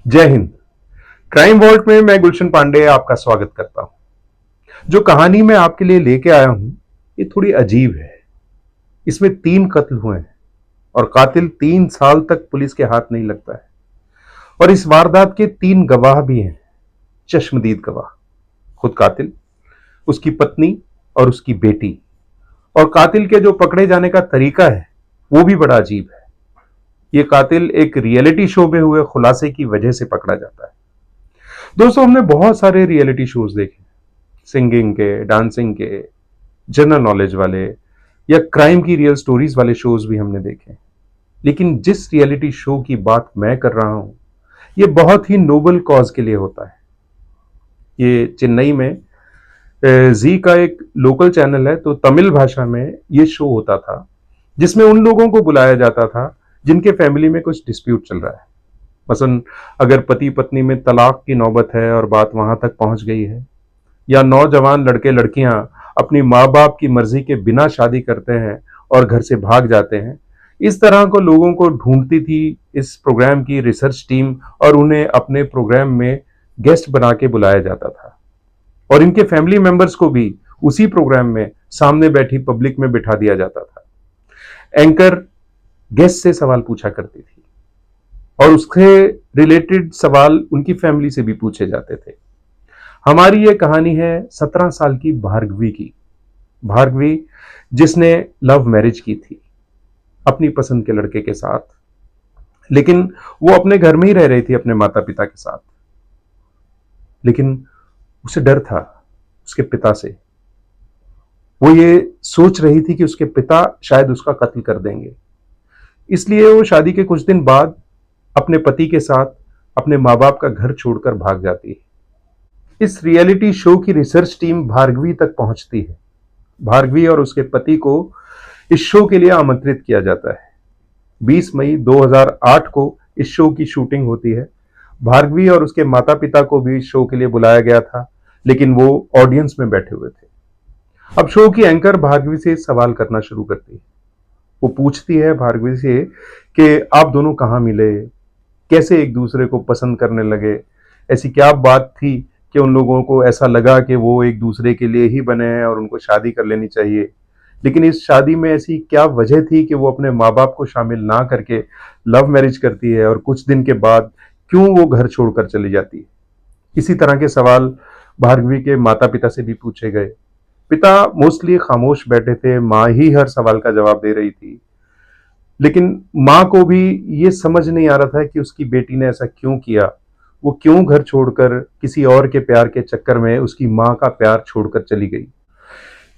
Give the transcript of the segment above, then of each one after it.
जय Hind. Crime vault में मैं गुलशन पांडे आपका स्वागत करता हूं। जो कहानी मैं आपके लिए लेके आया हूं ये थोड़ी अजीब है। इसमें 3 कत्ल हुए हैं और कातिल 3 साल तक पुलिस के हाथ नहीं लगता है। और इस वारदात के 3 गवाह भी हैं, चश्मदीद गवाह। खुद कातिल, उसकी पत्नी और उसकी बेटी। और कातिल के जो पकड़े जाने का तरीका है वो भी बड़ा अजीब है। ये कातिल एक रियलिटी शो में हुए खुलासे की वजह से पकड़ा जाता है। दोस्तों, हमने बहुत सारे रियलिटी शोज देखे, सिंगिंग के, डांसिंग के, जनरल नॉलेज वाले या क्राइम की रियल स्टोरीज वाले शोज भी हमने देखे। लेकिन जिस रियलिटी शो की बात मैं कर रहा हूं ये बहुत ही नोबल कॉज के लिए होता है। ये चेन्नई में जी का एक लोकल चैनल है, तो तमिल भाषा में ये शो होता था जिसमें उन लोगों को बुलाया जाता था जिनके फैमिली में कुछ डिस्प्यूट चल रहा है। मसलन अगर पति पत्नी में तलाक की नौबत है और बात वहां तक पहुंच गई है, या नौजवान लड़के लड़कियां अपनी माँ बाप की मर्जी के बिना शादी करते हैं और घर से भाग जाते हैं, इस तरह को लोगों को ढूंढती थी इस प्रोग्राम की रिसर्च टीम और उन्हें अपने प्रोग्राम में गेस्ट बना के बुलाया जाता था। और इनके फैमिली मेंबर्स को भी उसी प्रोग्राम में सामने बैठी पब्लिक में बिठा दिया जाता था। एंकर गेस्ट से सवाल पूछा करती थी और उससे रिलेटेड सवाल उनकी फैमिली से भी पूछे जाते थे। हमारी ये कहानी है 17 साल की भार्गवी की। भार्गवी जिसने लव मैरिज की थी अपनी पसंद के लड़के के साथ, लेकिन वो अपने घर में ही रह रही थी अपने माता पिता के साथ। लेकिन उसे डर था उसके पिता से। वो ये सोच रही थी कि उसके पिता शायद उसका कत्ल कर देंगे, इसलिए वो शादी के कुछ दिन बाद अपने पति के साथ अपने माँ बाप का घर छोड़कर भाग जाती है। इस रियलिटी शो की रिसर्च टीम भार्गवी तक पहुंचती है। भार्गवी और उसके पति को इस शो के लिए आमंत्रित किया जाता है। 20 मई 2008 को इस शो की शूटिंग होती है। भार्गवी और उसके माता पिता को भी शो के लिए बुलाया गया था, लेकिन वो ऑडियंस में बैठे हुए थे। अब शो की एंकर भार्गवी से सवाल करना शुरू करती है। वो पूछती है भार्गवी से कि आप दोनों कहाँ मिले, कैसे एक दूसरे को पसंद करने लगे, ऐसी क्या बात थी कि उन लोगों को ऐसा लगा कि वो एक दूसरे के लिए ही बने हैं और उनको शादी कर लेनी चाहिए। लेकिन इस शादी में ऐसी क्या वजह थी कि वो अपने माँ बाप को शामिल ना करके लव मैरिज करती है और कुछ दिन के बाद क्यों वो घर छोड़कर चली जाती है। इसी तरह के सवाल भार्गवी के माता पिता से भी पूछे गए। पिता मोस्टली खामोश बैठे थे, माँ ही हर सवाल का जवाब दे रही थी। लेकिन माँ को भी ये समझ नहीं आ रहा था कि उसकी बेटी ने ऐसा क्यों किया। वो क्यों घर छोड़कर किसी और के प्यार के चक्कर में उसकी माँ का प्यार छोड़कर चली गई।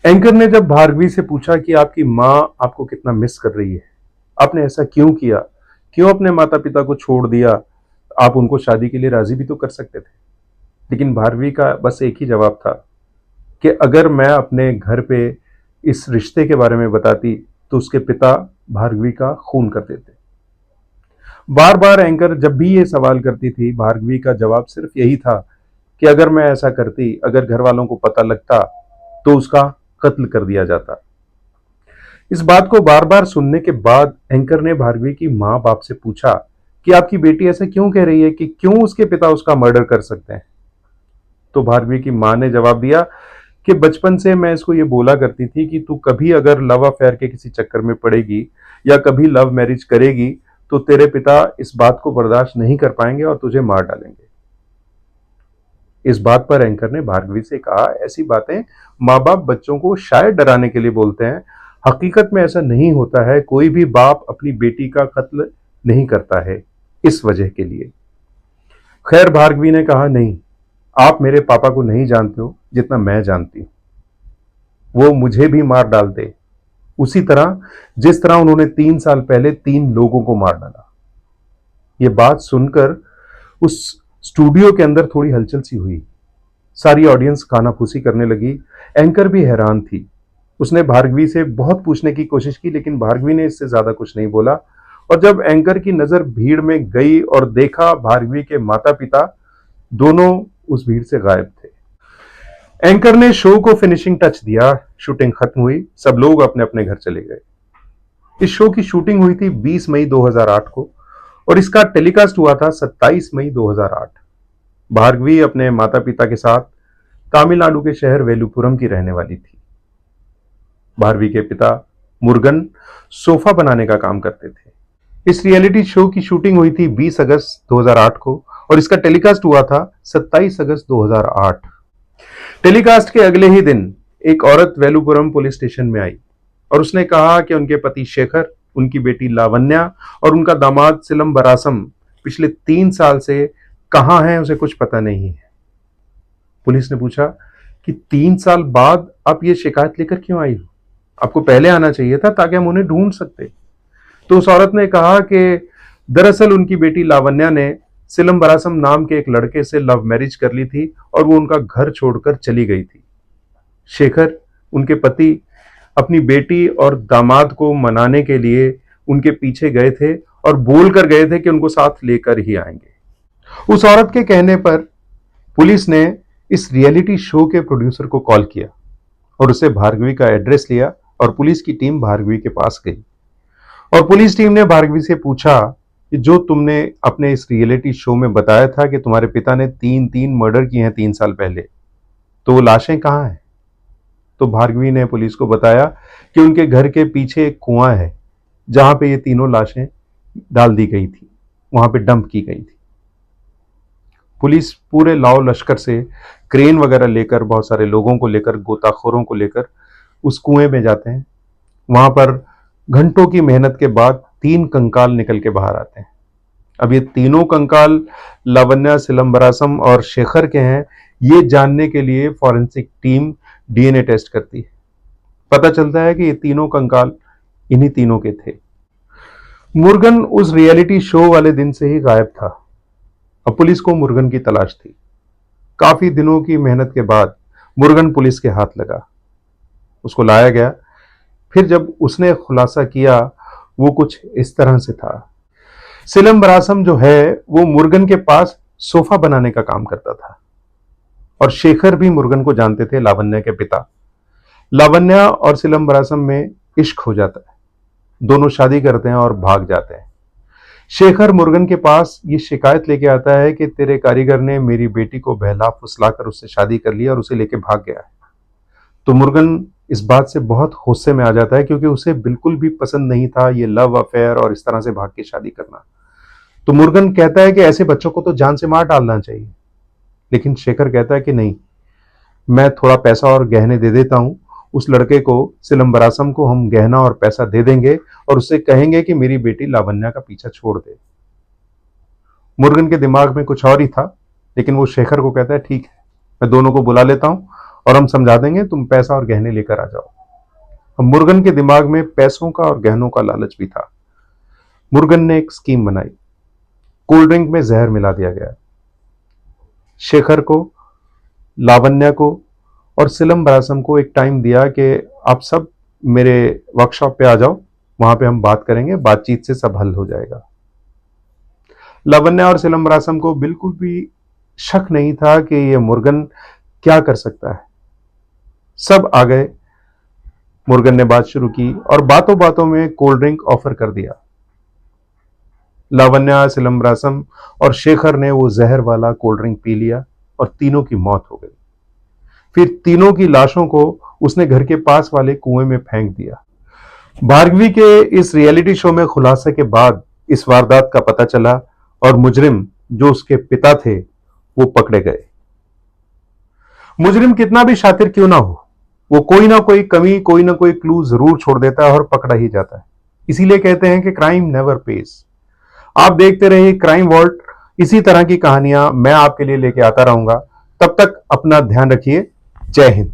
एंकर ने जब भार्गवी से पूछा कि आपकी माँ आपको कितना मिस कर रही है, आपने ऐसा क्यों किया, क्यों अपने माता पिता को छोड़ दिया, आप उनको शादी के लिए राजी भी तो कर सकते थे। लेकिन भार्गवी का बस एक ही जवाब था कि अगर मैं अपने घर पे इस रिश्ते के बारे में बताती तो उसके पिता भार्गवी का खून कर देते। बार बार एंकर जब भी ये सवाल करती थी, भार्गवी का जवाब सिर्फ यही था कि अगर मैं ऐसा करती, अगर घर वालों को पता लगता तो उसका कत्ल कर दिया जाता। इस बात को बार बार सुनने के बाद एंकर ने भार्गवी की माँ बाप से पूछा कि आपकी बेटी ऐसा क्यों कह रही है कि क्यों उसके पिता उसका मर्डर कर सकते हैं। तो भार्गवी की माँ ने जवाब दिया कि बचपन से मैं इसको ये बोला करती थी कि तू कभी अगर लव अफेयर के किसी चक्कर में पड़ेगी या कभी लव मैरिज करेगी तो तेरे पिता इस बात को बर्दाश्त नहीं कर पाएंगे और तुझे मार डालेंगे। इस बात पर एंकर ने भार्गवी से कहा, ऐसी बातें माँ बाप बच्चों को शायद डराने के लिए बोलते हैं, हकीकत में ऐसा नहीं होता है। कोई भी बाप अपनी बेटी का कत्ल नहीं करता है इस वजह के लिए। खैर, भार्गवी ने कहा, नहीं, आप मेरे पापा को नहीं जानते हो जितना मैं जानती हूं। वो मुझे भी मार डालते उसी तरह जिस तरह उन्होंने 3 साल पहले 3 लोगों को मार डाला। ये बात सुनकर उस स्टूडियो के अंदर थोड़ी हलचल सी हुई। सारी ऑडियंस कानाफूसी करने लगी। एंकर भी हैरान थी। उसने भार्गवी से बहुत पूछने की कोशिश की, लेकिन भार्गवी ने इससे ज्यादा कुछ नहीं बोला। और जब एंकर की नजर भीड़ में गई और देखा भार्गवी के माता पिता दोनों उस भीड़ से गायब थे। एंकर ने शो को फिनिशिंग टच दिया, शूटिंग खत्म हुई, सब लोग अपने अपने घर चले गए। इस शो की शूटिंग हुई थी 20 मई 2008 को और इसका टेलीकास्ट हुआ था 27 मई 2008। भार्गवी अपने माता पिता के साथ तमिलनाडु के शहर वेलुपुरम की रहने वाली थी। भार्गवी के पिता मुरुगन सोफा बनाने का काम करते थे। इस रियलिटी शो की शूटिंग हुई थी 20 अगस्त 2008 को और इसका टेलीकास्ट हुआ था 27 अगस्त 2008। टेलीकास्ट के अगले ही दिन एक औरत वेलुपुरम पुलिस स्टेशन में आई और उसने कहा कि उनके पति शेखर, उनकी बेटी लावण्या और उनका दामाद सिलंबरासम पिछले 3 साल से कहां हैं उसे कुछ पता नहीं है। पुलिस ने पूछा कि 3 साल बाद आप ये शिकायत लेकर क्यों आई हो? आपको पहले आना चाहिए था ताकि हम उन्हें ढूंढ सकते। तो उस औरत ने कहा कि दरअसल उनकी बेटी लावण्या ने सिलंबरासम नाम के एक लड़के से लव मैरिज कर ली थी और वो उनका घर छोड़कर चली गई थी। शेखर, उनके पति, अपनी बेटी और दामाद को मनाने के लिए उनके पीछे गए थे और बोल कर गए थे कि उनको साथ लेकर ही आएंगे। उस औरत के कहने पर पुलिस ने इस रियलिटी शो के प्रोड्यूसर को कॉल किया और उसे भार्गवी का एड्रेस लिया और पुलिस की टीम भार्गवी के पास गई और पुलिस टीम ने भार्गवी से पूछा कि जो तुमने अपने इस रियलिटी शो में बताया था कि तुम्हारे पिता ने 3 मर्डर किए हैं 3 साल पहले, तो वो लाशें कहां हैं? तो भार्गवी ने पुलिस को बताया कि उनके घर के पीछे एक कुआं है जहां पे ये तीनों लाशें डाल दी गई थी, वहां पे डंप की गई थी। पुलिस पूरे लाओ लश्कर से क्रेन वगैरह लेकर, बहुत सारे लोगों को लेकर, गोताखोरों को लेकर उस कुएं में जाते हैं। वहां पर घंटों की मेहनत के बाद 3 कंकाल निकल के बाहर आते हैं। अब ये तीनों कंकाल लावण्या, सिलंबरासम और शेखर के हैं, ये जानने के लिए फॉरेंसिक टीम डीएनए टेस्ट करती है। पता चलता है कि ये तीनों कंकाल इन्हीं तीनों के थे। मुरुगन उस रियलिटी शो वाले दिन से ही गायब था। अब पुलिस को मुरुगन की तलाश थी। काफी दिनों की मेहनत के बाद मुरुगन पुलिस के हाथ लगा। उसको लाया गया। फिर जब उसने खुलासा किया, वो कुछ इस तरह से था। सिलंबरासम जो है वो मुरुगन के पास सोफा बनाने का काम करता था और शेखर भी मुरुगन को जानते थे, लावण्या के पिता। लावण्या और सिलंबरासम में इश्क हो जाता है। दोनों शादी करते हैं और भाग जाते हैं। शेखर मुरुगन के पास ये शिकायत लेके आता है कि तेरे कारीगर ने मेरी बेटी को बहला फुसलाकर उससे शादी कर ली और उसे लेके भाग गया है। तो मुरुगन इस बात से बहुत गुस्से में आ जाता है क्योंकि उसे बिल्कुल भी पसंद नहीं था ये लव अफेयर और इस तरह से भाग के शादी करना। तो मुरुगन कहता है कि ऐसे बच्चों को तो जान से मार डालना चाहिए, लेकिन शेखर कहता है कि नहीं, मैं थोड़ा पैसा और गहने दे देता हूं उस लड़के को, सिलंबरासम को हम गहना और पैसा दे देंगे और उससे कहेंगे कि मेरी बेटी लावण्या का पीछा छोड़ दे। मुरुगन के दिमाग में कुछ और ही था, लेकिन वो शेखर को कहता है ठीक है, मैं दोनों को बुला लेता हूं और हम समझा देंगे, तुम पैसा और गहने लेकर आ जाओ। अब मुरुगन के दिमाग में पैसों का और गहनों का लालच भी था। मुरुगन ने एक स्कीम बनाई। कोल्ड ड्रिंक में जहर मिला दिया गया। शेखर को, लावण्या को और सिलंबरासम को एक टाइम दिया कि आप सब मेरे वर्कशॉप पे आ जाओ, वहां पे हम बात करेंगे, बातचीत से सब हल हो जाएगा। लावण्या और सिलंबरासम को बिल्कुल भी शक नहीं था कि ये मुरुगन क्या कर सकता है। सब आ गए। मुरुगन ने बात शुरू की और बातों बातों में कोल्ड ड्रिंक ऑफर कर दिया। लावण्या, सिलंबरासम और शेखर ने वो जहर वाला कोल्ड ड्रिंक पी लिया और तीनों की मौत हो गई। फिर तीनों की लाशों को उसने घर के पास वाले कुएं में फेंक दिया। भार्गवी के इस रियलिटी शो में खुलासे के बाद इस वारदात का पता चला और मुजरिम जो उसके पिता थे वो पकड़े गए। मुजरिम कितना भी शातिर क्यों ना हो, वो कोई ना कोई कमी, कोई ना कोई क्लू जरूर छोड़ देता है और पकड़ा ही जाता है। इसीलिए कहते हैं कि क्राइम नेवर पेज। आप देखते रहिए क्राइम वॉल्ट। इसी तरह की कहानियां मैं आपके लिए लेके आता रहूंगा। तब तक अपना ध्यान रखिए। जय हिंद।